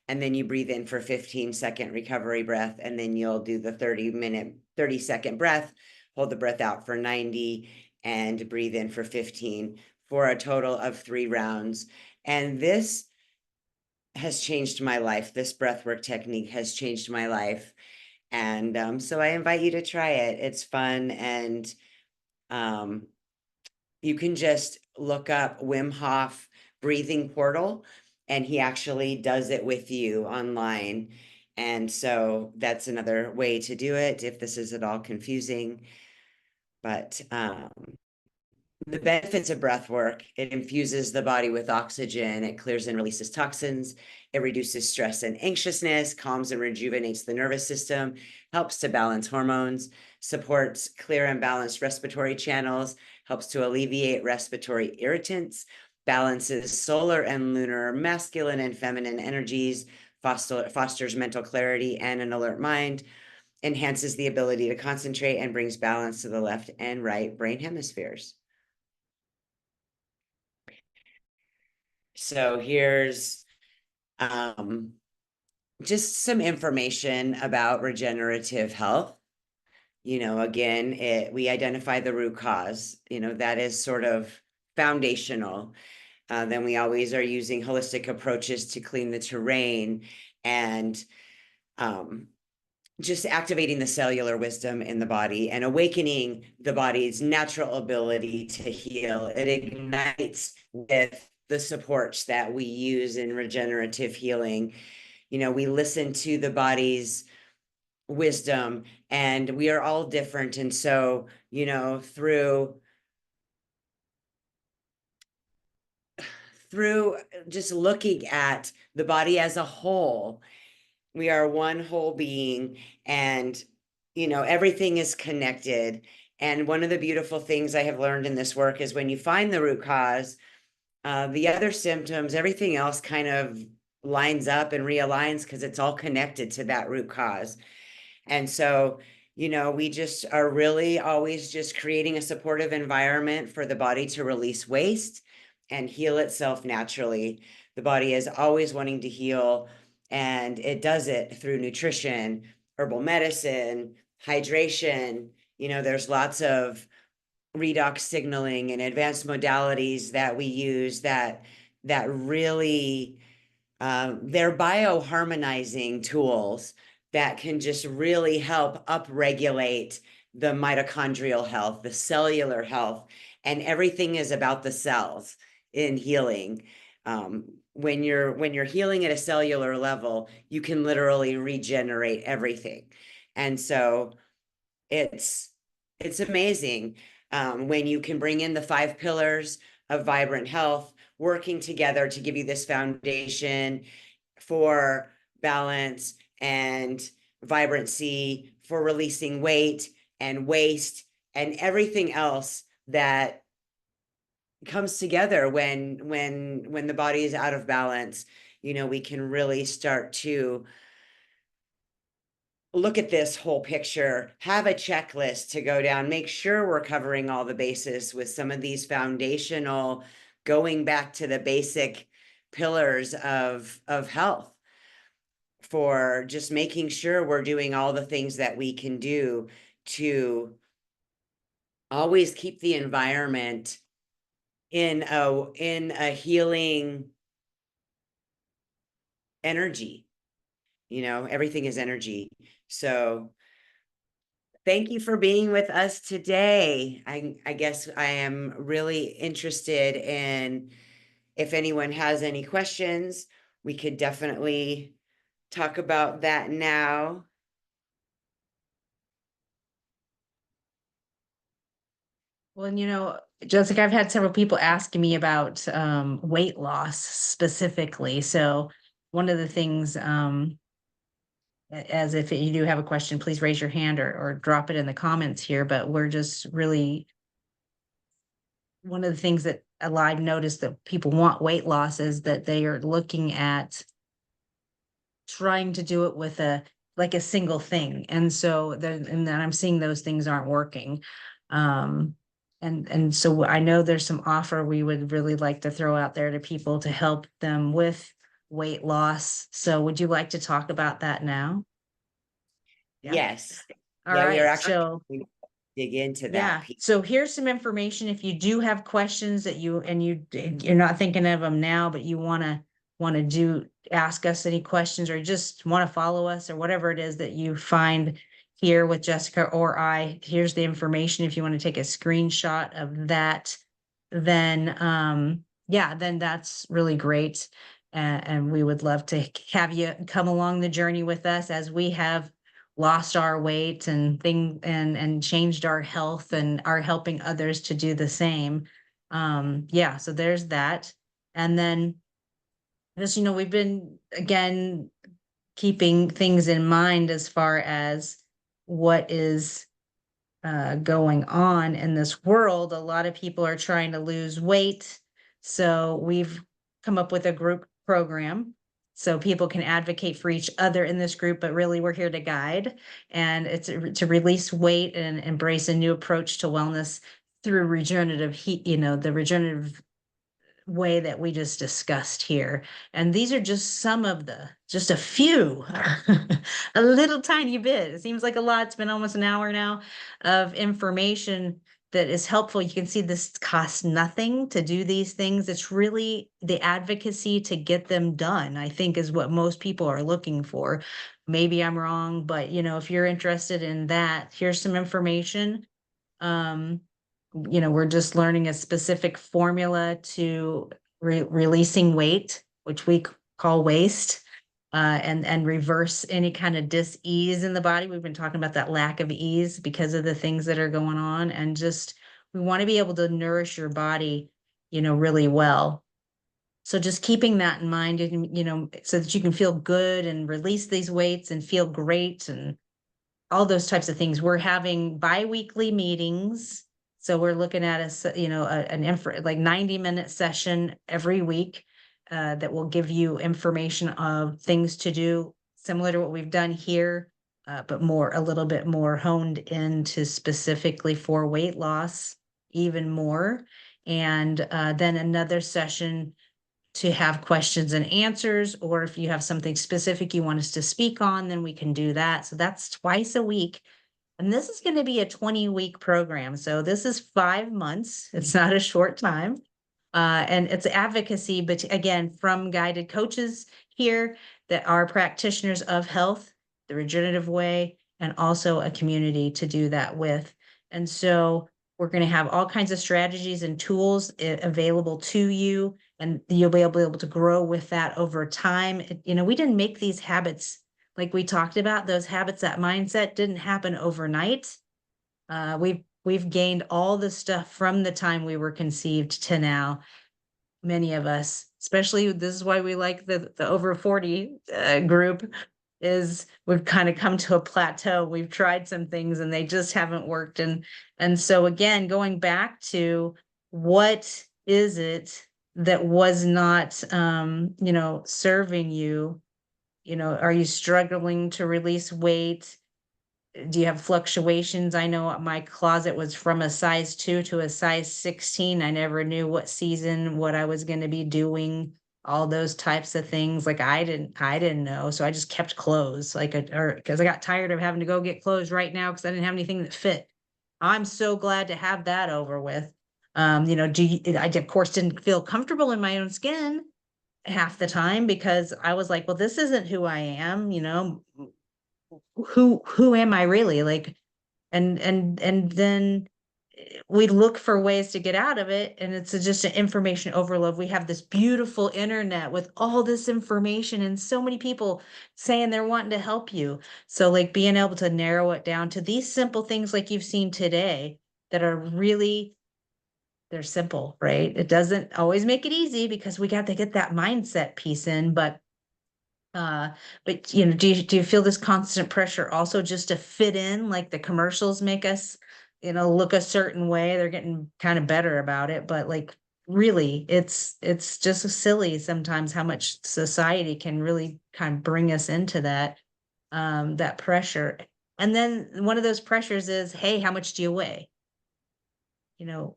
[SPEAKER 1] And then you breathe in for 15-second recovery breath. And then you'll do the 30-second breath, hold the breath out for 90, and breathe in for 15, for a total of 3 rounds. And this has changed my life. This breathwork technique has changed my life. And so I invite you to try it. It's fun, and you can just look up Wim Hof breathing portal, and he actually does it with you online. And so that's another way to do it if this is at all confusing. But the benefits of breath work: it infuses the body with oxygen, it clears and releases toxins, it reduces stress and anxiousness, calms and rejuvenates the nervous system, helps to balance hormones, supports clear and balanced respiratory channels, helps to alleviate respiratory irritants, balances solar and lunar masculine and feminine energies, fosters mental clarity and an alert mind, enhances the ability to concentrate, and brings balance to the left and right brain hemispheres. So here's just some information about regenerative health. Again, we identify the root cause, that is sort of foundational. Then we always are using holistic approaches to clean the terrain, and just activating the cellular wisdom in the body and awakening the body's natural ability to heal. It ignites with the supports that we use in regenerative healing. We listen to the body's wisdom, and we are all different. And so, through just looking at the body as a whole, we are one whole being, and everything is connected. And one of the beautiful things I have learned in this work is when you find the root cause, the other symptoms, everything else kind of lines up and realigns because it's all connected to that root cause. And so, we just are really always just creating a supportive environment for the body to release waste and heal itself naturally. The body is always wanting to heal, and it does it through nutrition, herbal medicine, hydration. There's lots of redox signaling and advanced modalities that we use that really they're bioharmonizing tools that can just really help upregulate the mitochondrial health, the cellular health, and everything is about the cells in healing. When you're healing at a cellular level, you can literally regenerate everything, and so it's it's amazing when you can bring in the 5 pillars of vibrant health working together to give you this foundation for balance and vibrancy, for releasing weight and waste and everything else that comes together when the body is out of balance. We can really start to look at this whole picture, have a checklist to go down, make sure we're covering all the bases with some of these foundational, going back to the basic pillars of health, for just making sure we're doing all the things that we can do to always keep the environment in a healing energy. Everything is energy. So thank you for being with us today. I guess I am really interested in, if anyone has any questions, we could definitely talk about that now.
[SPEAKER 2] Well, Jessica, I've had several people asking me about weight loss specifically. So one of the things, as if you do have a question, please raise your hand or drop it in the comments here. But we're just really, one of the things that I've noticed that people want weight loss is that they are looking at trying to do it with a single thing. And so then I'm seeing those things aren't working. Um, and so I know there's some offer we would really like to throw out there to people to help them with weight loss. So would you like to talk about that now? Yeah.
[SPEAKER 1] Yes.
[SPEAKER 2] All
[SPEAKER 1] Yeah, we are
[SPEAKER 2] right.
[SPEAKER 1] actually
[SPEAKER 2] So
[SPEAKER 1] going to dig into that
[SPEAKER 2] yeah.
[SPEAKER 1] piece.
[SPEAKER 2] So here's some information. If you do have questions that you're not thinking of them now, but you want to do ask us any questions or just want to follow us or whatever it is that you find here with Jessica or I, here's the information. If you want to take a screenshot of that, then yeah, then that's really great. And we would love to have you come along the journey with us as we have lost our weight and changed our health and are helping others to do the same. Yeah, so there's that. And then just, we've been again keeping things in mind as far as what is going on in this world. A lot of people are trying to lose weight. So we've come up with a group program so people can advocate for each other in this group, but really we're here to guide. And it's to release weight and embrace a new approach to wellness through regenerative heat, the regenerative way that we just discussed here. And these are just a few, a little tiny bit. It seems like a lot. It's been almost an hour now of information that is helpful. You can see this costs nothing to do these things. It's really the advocacy to get them done, I think, is what most people are looking for. Maybe I'm wrong, but if you're interested in that, here's some information. um, we're just learning a specific formula to releasing weight, which we call waste, and reverse any kind of dis-ease in the body. We've been talking about that lack of ease because of the things that are going on, and just we want to be able to nourish your body, really well. So just keeping that in mind, so that you can feel good and release these weights and feel great and all those types of things. We're having bi-weekly meetings. So we're looking at an like 90-minute session every week. that will give you information of things to do similar to what we've done here, but a little bit more honed into specifically for weight loss, even more. And then another session to have questions and answers, or if you have something specific you want us to speak on, then we can do that. So that's twice a week. And this is going to be a 20-week program. So this is 5 months. It's not a short time. And it's advocacy, but again, from guided coaches here that are practitioners of health, the regenerative way, and also a community to do that with. And so we're going to have all kinds of strategies and tools available to you, and you'll be able to grow with that over time. We didn't make these habits like we talked about. Those habits, that mindset didn't happen overnight. We've gained all the stuff from the time we were conceived to now. Many of us, especially, this is why we like the over 40 group, is we've kind of come to a plateau. We've tried some things and they just haven't worked. And so again, going back to what is it that was not serving you? Are you struggling to release weight? Do you have fluctuations? I know my closet was from a size 2 to a size 16. I never knew what season, what I was going to be doing, all those types of things. Like I didn't know. So I just kept clothes, or because I got tired of having to go get clothes right now because I didn't have anything that fit. I'm so glad to have that over with. I of course didn't feel comfortable in my own skin half the time because I was like, well, this isn't who I am, who am I really, like? And then we look for ways to get out of it, and it's just an information overload. We have this beautiful internet with all this information and so many people saying they're wanting to help you. So like being able to narrow it down to these simple things like you've seen today that are really, they're simple, right? It doesn't always make it easy because we got to get that mindset piece in, uh, but do you feel this constant pressure also just to fit in, like the commercials make us, look a certain way? They're getting kind of better about it, but like really, it's just silly sometimes how much society can really kind of bring us into that pressure. And then one of those pressures is, hey, how much do you weigh?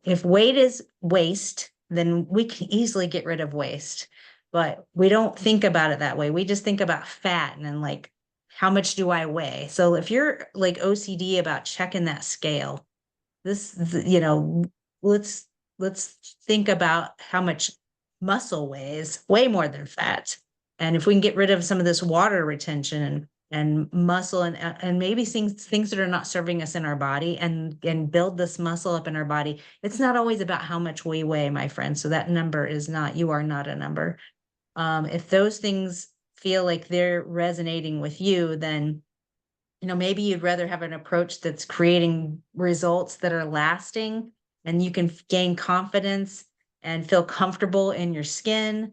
[SPEAKER 2] If weight is waste, then we can easily get rid of waste. But we don't think about it that way. We just think about fat and then like, how much do I weigh? So if you're like OCD about checking that scale, this, let's let's think about how much muscle weighs, way more than fat. And if we can get rid of some of this water retention and muscle and maybe things that are not serving us in our body and build this muscle up in our body, it's not always about how much we weigh, my friend. So that number is not, you are not a number. If those things feel like they're resonating with you, then maybe you'd rather have an approach that's creating results that are lasting, and you can gain confidence and feel comfortable in your skin,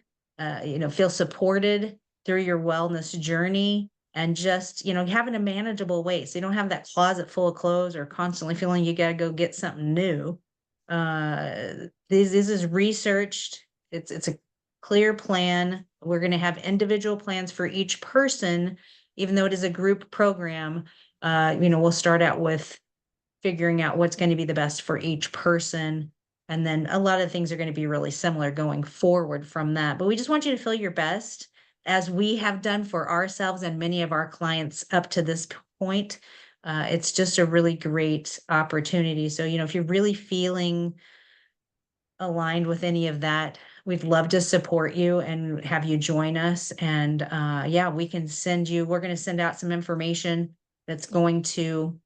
[SPEAKER 2] feel supported through your wellness journey, and just, having a manageable weight. So you don't have that closet full of clothes or constantly feeling you got to go get something new. This is researched. It's a clear plan. We're going to have individual plans for each person, even though it is a group program. We'll start out with figuring out what's going to be the best for each person. And then a lot of things are going to be really similar going forward from that. But we just want you to feel your best, as we have done for ourselves and many of our clients up to this point. It's just a really great opportunity. So, if you're really feeling aligned with any of that, we'd love to support you and have you join us. And yeah, we're going to send out some information that's going to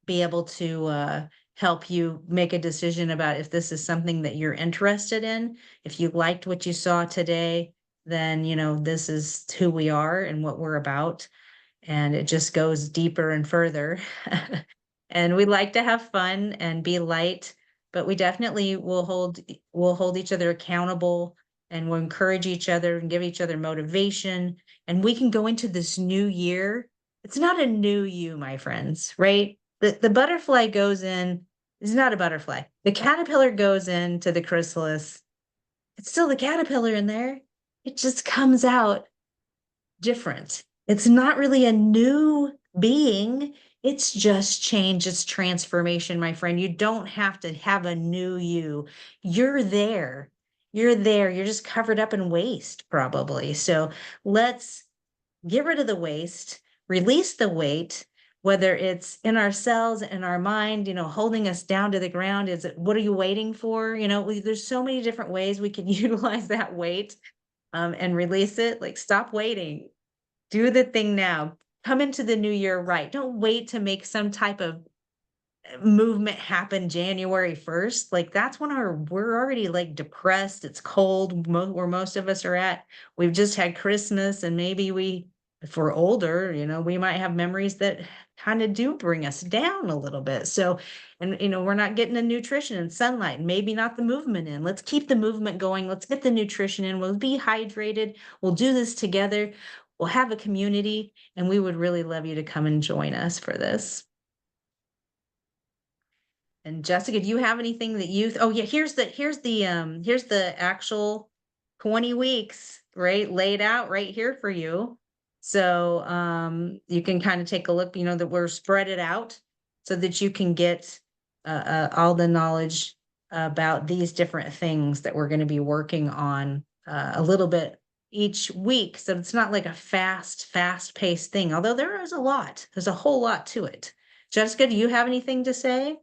[SPEAKER 2] be able to help you make a decision about if this is something that you're interested in. If you liked what you saw today, then, this is who we are and what we're about. And it just goes deeper and further. And we like to have fun and be light, but we definitely will hold each other accountable, and we'll encourage each other and give each other motivation. And we can go into this new year. It's not a new you, my friends, right? The butterfly goes in, it's not a butterfly. The caterpillar goes into the chrysalis. It's still the caterpillar in there. it just comes out different. It's not really a new being. It's just change, it's transformation, my friend. You don't have to have a new you. You're there. You're there. You're just covered up in waste, probably. So let's get rid of the waste, release the weight, whether it's in ourselves, in our mind, holding us down to the ground. Is it, what are you waiting for? There's so many different ways we can utilize that weight and release it. Like, stop waiting, do the thing now. Come into the new year right. Don't wait to make some type of movement happen January 1st. Like, that's when we're already like depressed. It's cold where most of us are at. We've just had Christmas, and maybe if we're older, we might have memories that kind of do bring us down a little bit. So, and we're not getting the nutrition and sunlight, maybe not the movement in. Let's keep the movement going. Let's get the nutrition in. We'll be hydrated. We'll do this together. We'll have a community, and we would really love you to come and join us for this. And Jessica, do you have anything that oh yeah, here's the actual 20 weeks, right? Laid out right here for you. So you can kind of take a look, that we're spread it out so that you can get all the knowledge about these different things that we're going to be working on a little bit each week. So it's not like a fast paced thing, although there is a lot. There's a whole lot to it. Jessica, do you have anything to say?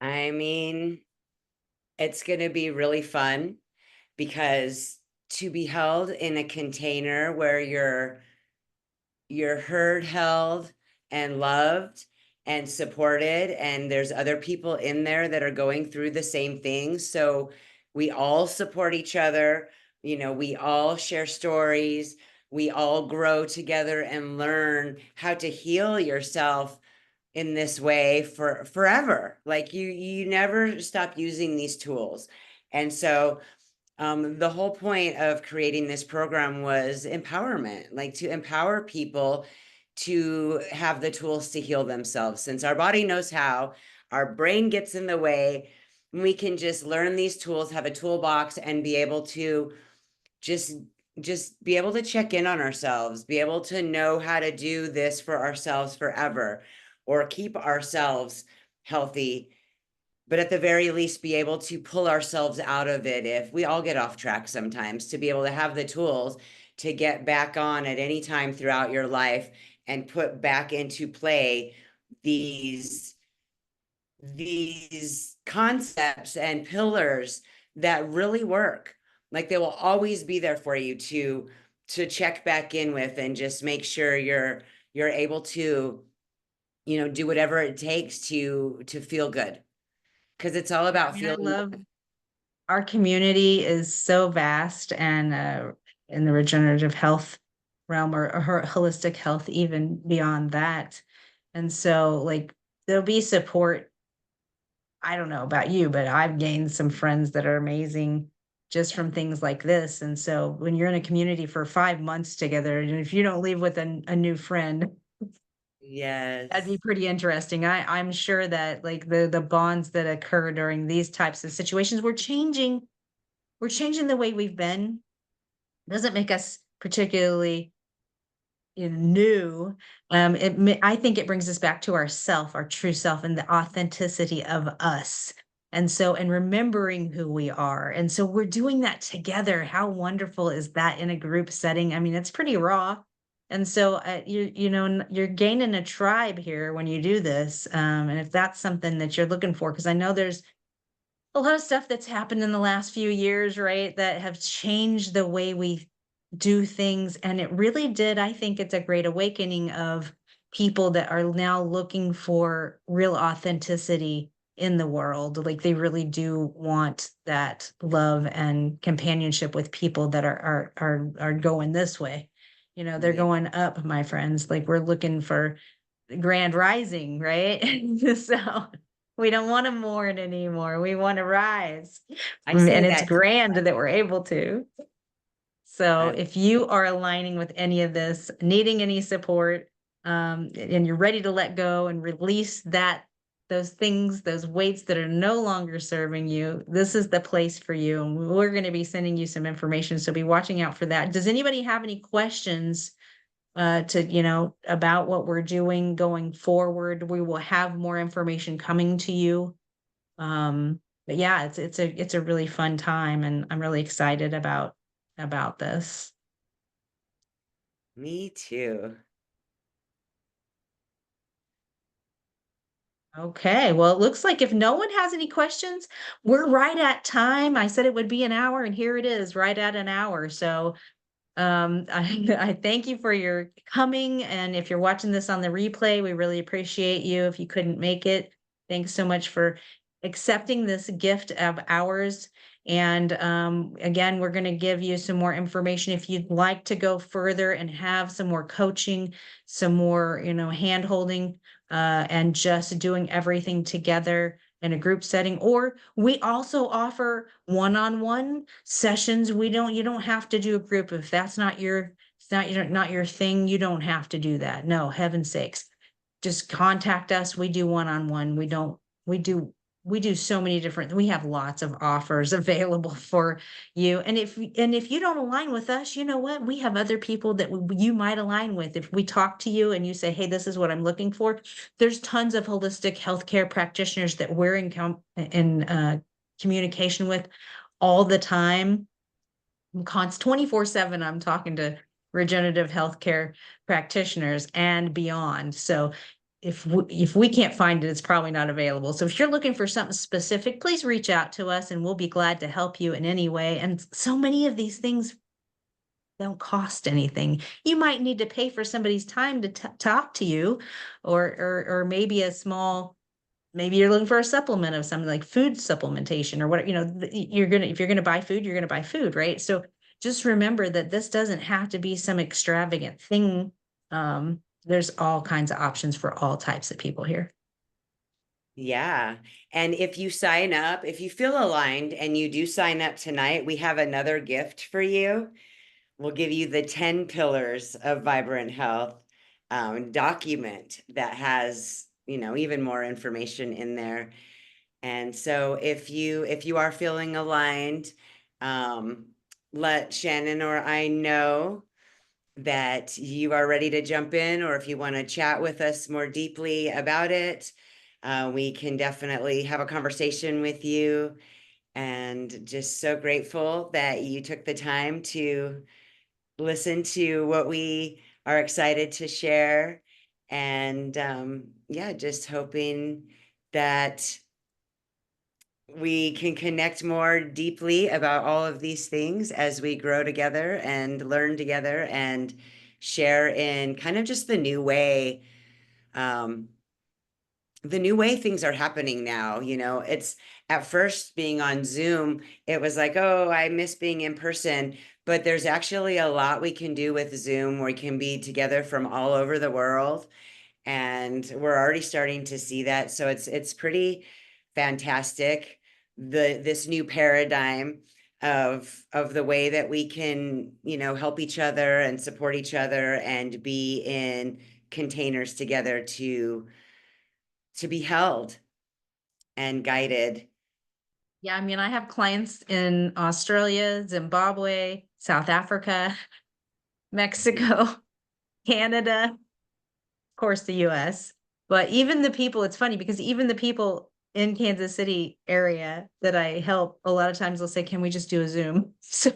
[SPEAKER 1] I mean, it's going to be really fun because to be held in a container where you're heard, held, and loved and supported, and there's other people in there that are going through the same things, so we all support each other, we all share stories, we all grow together and learn how to heal yourself in this way for forever. Like, you never stop using these tools. And so the whole point of creating this program was empowerment, like to empower people to have the tools to heal themselves. Since our body knows how, our brain gets in the way. We can just learn these tools, have a toolbox, and be able to just be able to check in on ourselves, be able to know how to do this for ourselves forever, or keep ourselves healthy, but at the very least be able to pull ourselves out of it if we all get off track sometimes, to be able to have the tools to get back on at any time throughout your life and put back into play these these concepts and pillars that really work. Like, they will always be there for you to check back in with, and just make sure you're able to do whatever it takes to feel good, because it's all
[SPEAKER 2] Yeah, I
[SPEAKER 1] about
[SPEAKER 2] mean, I
[SPEAKER 1] feeling
[SPEAKER 2] love our community is so vast, and in the regenerative health realm, or holistic health, even beyond that. And so, like, there'll be support. I don't know about you, but I've gained some friends that are amazing just from things like this. And so, when you're in a community for 5 months together, and if you don't leave with a new friend, that'd be
[SPEAKER 1] yes.
[SPEAKER 2] pretty interesting. I'm sure that, like, the bonds that occur during these types of situations, we're changing the way we've been. Doesn't make us particularly new. I think it brings us back to ourself, our true self, and the authenticity of us. And so, and remembering who we are. And so we're doing that together. How wonderful is that in a group setting? I mean, it's pretty raw. And so, you're gaining a tribe here when you do this. And if that's something that you're looking for, because I know there's a lot of stuff that's happened in the last few years, right, that have changed the way we do things. And it really did. I think it's a great awakening of people that are now looking for real authenticity in the world. Like, they really do want that love and companionship with people that are going this way. They're
[SPEAKER 1] Yeah.
[SPEAKER 2] going up, my friends. Like, we're looking for grand rising, right? So we don't want to mourn anymore. We want to rise.
[SPEAKER 1] I say
[SPEAKER 2] And it's
[SPEAKER 1] that.
[SPEAKER 2] grand that we're able to. So
[SPEAKER 1] I,
[SPEAKER 2] if you are aligning with any of this, needing any support, and you're ready to let go and release those things, those weights that are no longer serving you, this is the place for you. And we're going to be sending you some information. So be watching out for that. Does anybody have any questions to, about what we're doing going forward? We will have more information coming to you. But yeah, it's a really fun time, and I'm really excited about this.
[SPEAKER 1] Me too.
[SPEAKER 2] Okay, well, it looks like if no one has any questions, we're right at time. I said it would be an hour, and here it is, right at an hour. So I thank you for your coming. And if you're watching this on the replay, we really appreciate you. If you couldn't make it, thanks so much for accepting this gift of ours. And again, we're going to give you some more information if you'd like to go further and have some more coaching, some more, hand holding, and just doing everything together in a group setting. Or we also offer one-on-one sessions. You don't have to do a group if that's not your thing. You don't have to do that. No, heaven's sakes. Just contact us. We do one-on-one. We do we do so many different, we have lots of offers available for you. And if you don't align with us, you know what? We have other people that you might align with. If we talk to you and you say, hey, this is what I'm looking for, there's tons of holistic healthcare practitioners that we're in communication with all the time. 24/7, I'm talking to regenerative healthcare practitioners and beyond. So if we can't find it, it's probably not available. So if you're looking for something specific, please reach out to us and we'll be glad to help you in any way. And so many of these things don't cost anything. You might need to pay for somebody's time to talk to you, or maybe maybe you're looking for a supplement of something like food supplementation or what, if you're gonna buy food, you're gonna buy food, right? So just remember that this doesn't have to be some extravagant thing. There's all kinds of options for all types of people here.
[SPEAKER 1] Yeah. And if you sign up, if you feel aligned and you do sign up tonight, we have another gift for you. We'll give you the 10 pillars of vibrant health document that has, even more information in there. And so if you are feeling aligned, um, let Shannon or I know that you are ready to jump in, or if you want to chat with us more deeply about it, we can definitely have a conversation with you. And just so grateful that you took the time to listen to what we are excited to share. And yeah, just hoping that we can connect more deeply about all of these things as we grow together and learn together and share in kind of just um, the new way things are happening now. It's at first being on Zoom, it was like, oh, I miss being in person. But there's actually a lot we can do with Zoom where we can be together from all over the world. And we're already starting to see that. So it's pretty fantastic. This new paradigm of the way that we can, help each other and support each other and be in containers together to be held and guided.
[SPEAKER 2] Yeah, I mean, I have clients in Australia, Zimbabwe, South Africa, Mexico, Canada, of course, the US. But even the people, it's funny because even the people in Kansas City area that I help, a lot of times they'll say, can we just do a Zoom? So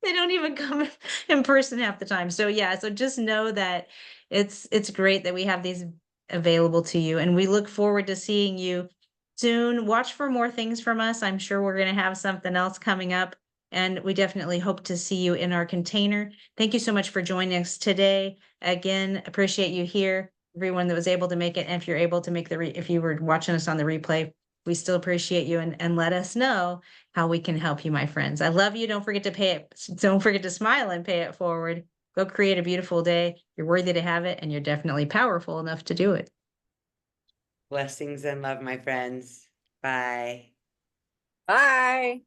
[SPEAKER 2] they don't even come in person half the time. So yeah, so just know that it's great that we have these available to you, and we look forward to seeing you soon. Watch for more things from us. I'm sure we're going to have something else coming up, and we definitely hope to see you in our container. Thank you so much for joining us today. Again, appreciate you here, everyone that was able to make it. And if you're able to make if you were watching us on the replay, we still appreciate you, and let us know how we can help you, my friends. I love you. Don't forget to smile and pay it forward. Go create a beautiful day. You're worthy to have it, and you're definitely powerful enough to do it.
[SPEAKER 1] Blessings and love, my friends. Bye.
[SPEAKER 3] Bye.